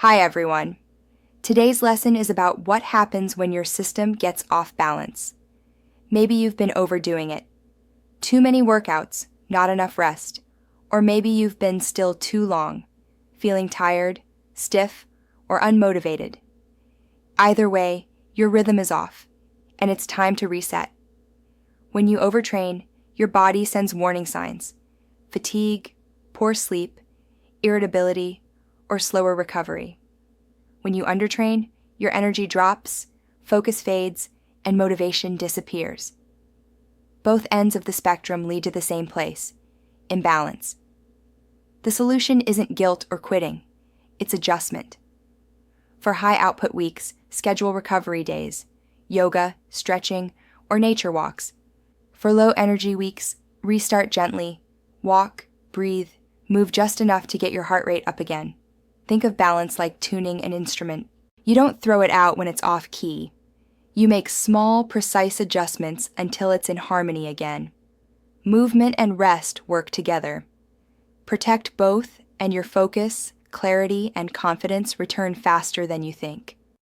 Hi everyone. Today's lesson is about what happens when your system gets off balance. Maybe you've been overdoing it. Too many workouts, not enough rest. Or maybe you've been still too long, feeling tired, stiff, or unmotivated. Either way, your rhythm is off, and it's time to reset. When you overtrain, your body sends warning signs: fatigue, poor sleep, irritability, or slower recovery. When you undertrain, your energy drops, focus fades, and motivation disappears. Both ends of the spectrum lead to the same place: imbalance. The solution isn't guilt or quitting, it's adjustment. For high output weeks, schedule recovery days, yoga, stretching, or nature walks. For low energy weeks, restart gently, walk, breathe, move just enough to get your heart rate up again. Think of balance like tuning an instrument. You don't throw it out when it's off key. You make small, precise adjustments until it's in harmony again. Movement and rest work together. Protect both, and your focus, clarity, and confidence return faster than you think.